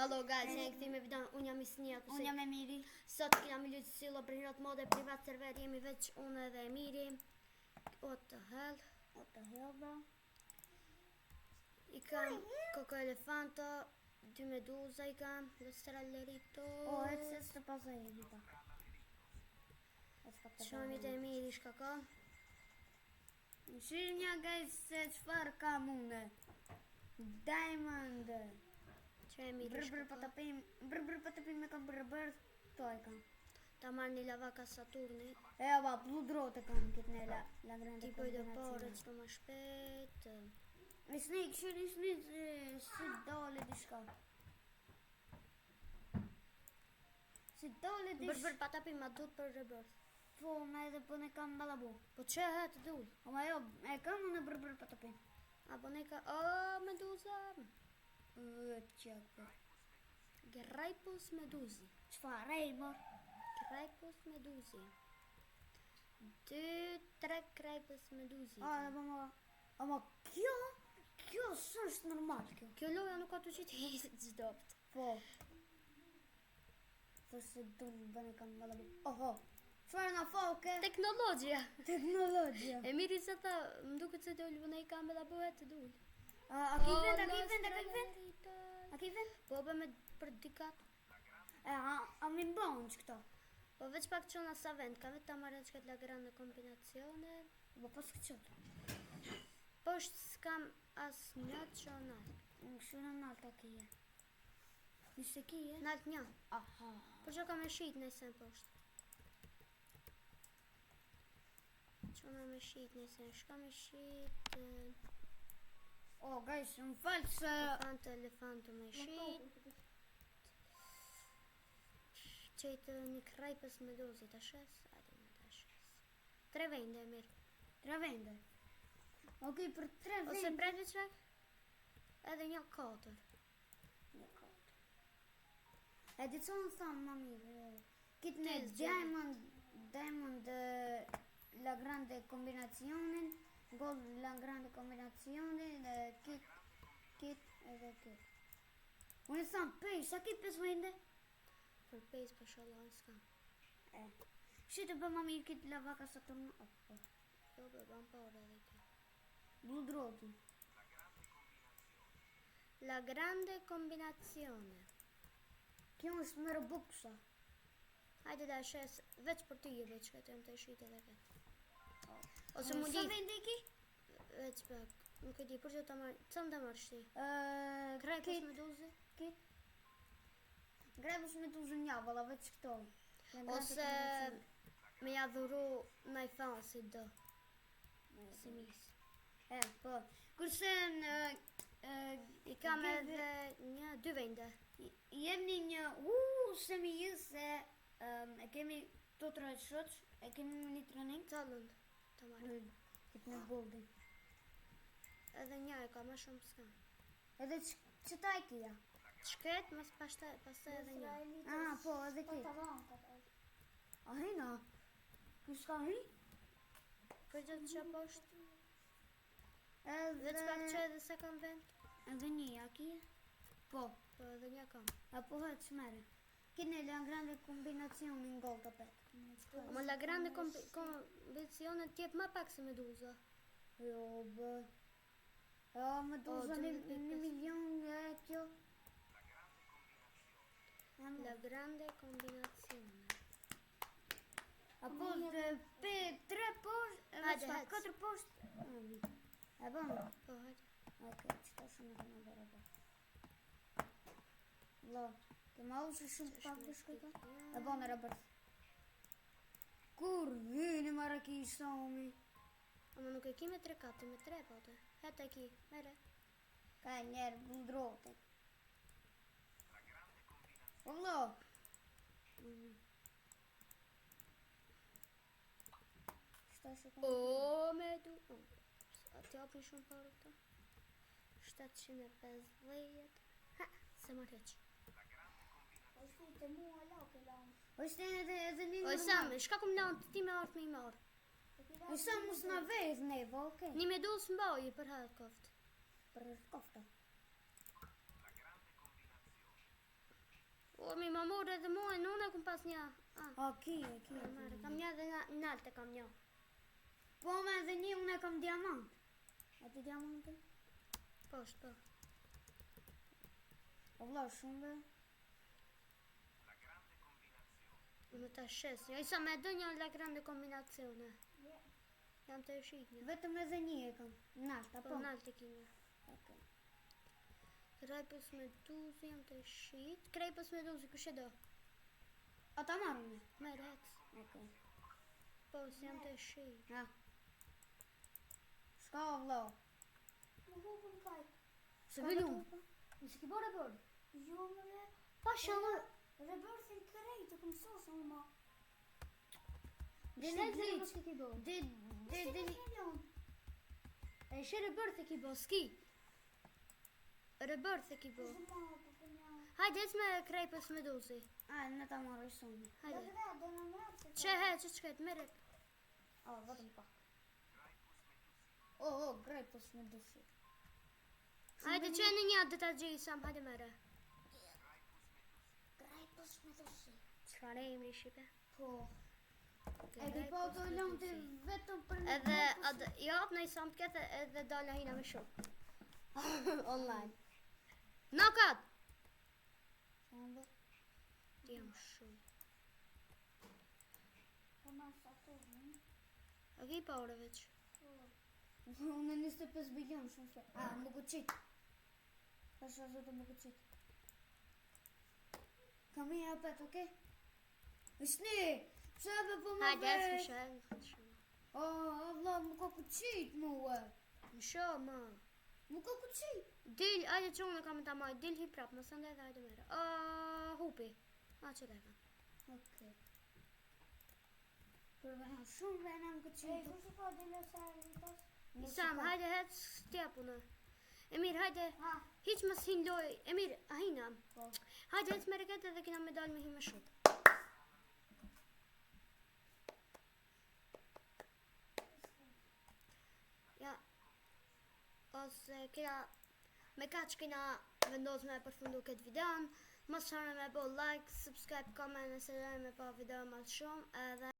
Hello guys, ne këti me videon, unë jam Isnia. Unë jam Emiri. Sot kina me lujtë silo për hirot mode privat server, jemi veç unë dhe Emiri. What the hell, bro? I kam Koko Elefanto, 2 meduza i kam, Los Tralleritos. E të pasaj e një pak. Shomi të Emiri shka ka. Shirë guys se qëfar kam une. Diamond. Që Emiri shka ka. Brr patapim me kam brr, to e kam. Ta marrë një lavaka Saturni. Eba, bludrot e kam këtë në la grande Tipo i do pare që të më shpet. Isni, këshirë isni si dole di shka. Si dole di shka. Brr patapim ma dut për rebirth. Po, me edhe po ne kam balabu. Po që e të dull? Ama jo, e kam në brr patapim. A po ne ka, meduza. Qek për. Graipus meduzi. Qfar, Raymor? Graipus meduzi. 2-3 Graipus meduzi. Ama kjo s'është normal kjo. Kjo loja nuk ka të qitë hitë gjdopt. Po. Thështë du në bëne kam balabu. Oho, qfar nga foke? Teknologjia. Teknologjia. Emiri se tha, më duket se dollë bëne i kam balabu të dull. A ki vend? A ki vend? Po me për dikat. A mi mbonë që këto? Po veç pak qona sa vend, ka vetë ta marrën që këtë la grande kombinacione. Po pas këtë qëtë? Po është s'kam as një qonat. Në këshuna nalt a kije. Nështë kije? Nalt një. Aha. Po që ka me shit nëse në poshtë. Qona me shit nëse, shka me shit... O, guys, më falë se... Elefanto me shit. Qejtë një krajpës me dozi të shes, ajde me të shes. 3 vende e mirë. 3 vende? Ok, për 3 vende... Ose prejtë qek? Edhe një 4. E di që në thamë, mami, kitë në Diamond la grande kombinacionin, Gold la grande kombinacionin, dhe kit edhe kit. Unë e thamë, pej, sa kitë 5 vende? Për pejs për shallah në s'kam. Shite për mami kitë lavaka sa të më... Jo bë, ban pare edhe kjo. Bludroti. La grande kombinacione. Kjo është më rëbuksa. Hajde da shes, veç për ty e veç këtë, jam të shite dhe këtë. Ose mu Sa di... vende ki? Veç pak, nuk e di, për që të marrë, të më të marrë shti? Krajpës me dozi? Kit. Grajpës me dozi një, vala veç këto. Ose me ja dhuru në i thanë si dë. Si mis. Po. Kurse në... I kam edhe 2 vende. Jemni një... se mi jës se... E kemi të të rëshoq, e kemi një trening. Të lënd, të marrë. Këtë në golden. Edhe një e ka, ma shumë s'ka. Edhe që ta e kia? Shket, mas pastaj edhe një. Po, edhe këtë. A hina? Kështë ka hi? Për gjithë që poshtë. Veç Edhe... pak që edhe se kam vend. Edhe një, a kia? Po. Po edhe një kam. Po hëtë shmere. Kine la grande kombinacionin gold të pet. Ma la grande kombinacione tjetë ma pak se meduza. Jo, bë. Jo, meduza 1 milion e kjo. La grande kombinacione. Apo 3 post, Hajde, 4 post. E bëmë? Po, hajde. Ok, qëta shumë të në bërë bërë. Lo, ke ma usë shumë pak të shkëta? E bëmë e rëbërë. Kur vini maraki i somi? Ama nuk e ki me 3 kapte, me 3 pote. Hete e ki, mere. Ka e njerë buldrote. Lo. Qëta shumë? O, me du... A të japin shumë parë këta? 750. Ha, se më req. Oshte edhe një Oj, Sami, shka kum lanë të ti me artë me i marë? Sa mus na vez neva, okej. Një medus mbaj për herë koft. Për kofta. Po mi ma morë edhe mua, unë e kum pas një. Ki. Kam një dhe në altë kam një. Po me dhe një unë e kam diamant. A ti diamantën? Po. O vla shumë be. Më të shes, ja isa me dë një la grande kombinacione. Jam të shit një. Vetëm edhe një e kam. Nalt, apo? Po në altë kine. Okej. Krejpës me duzi, jam të shit. Krejpës me duzi, kështë do? A ta marrë me? Me rec. Okej. Po, si jam të shit. Ja. Shka o vla? Më hupën kajt. Se vilum. Nësi ki bo rebord? Jo më re. Pa shëllë. Rebërthin kërrej të këm sosë më ma. Dhe Shtë në dhe glitch. nësi ki bo? Dhe E shë rebord e ki bo, s'ki. Rebord e ki bo. Shë ma po për një. Hajde, ec me krejpës me duzi. A, në ta marrë i sonë. Hajde. Dhe në mërë se Që he, që qket, mere. O, vetëm pak. O, grejpës me dushi. Hajde, që në një dhe ta gjisam, hajde mere. grajpës me dushi. Qëfar e imri Shqipe? Po. E di po të lëmë të vetëm për një Edhe, jap në i samt këtë edhe dala hina me shumë. Online. Knockout! Sambë. Jam shumë. Po ma sa të vëmë. A ki pa ore veç? Unë 25 bilion shumë shpe. A, më këqit. Pasha zotë më këqit. Kam i apet, oke? Shni! Pse be po më Hajde, ec veç? më shumë. O, vla, më ka këqit mua. Më shumë, ma. Më ka këqit. Dil, ajde që unë kam të maj, dil hi prap, më sënde dhe ajde mere. Hupi. A, që leka. Oke. Për vena shumë vena më E, këqit. kështë ka dhe sa e rritas? Isam, hajde, hec t'ja punë. Emir, hajde, Ha, hiq më s'hin loj. Emir, a hina. Po. Hajde, ec me reket edhe kina me dalë me hi me shumë. Ja, ose kina, me ka që kina vendos me përfundu këtë videon, mos harroni me bo like, subscribe, comment, nëse doni me pa video më shumë, edhe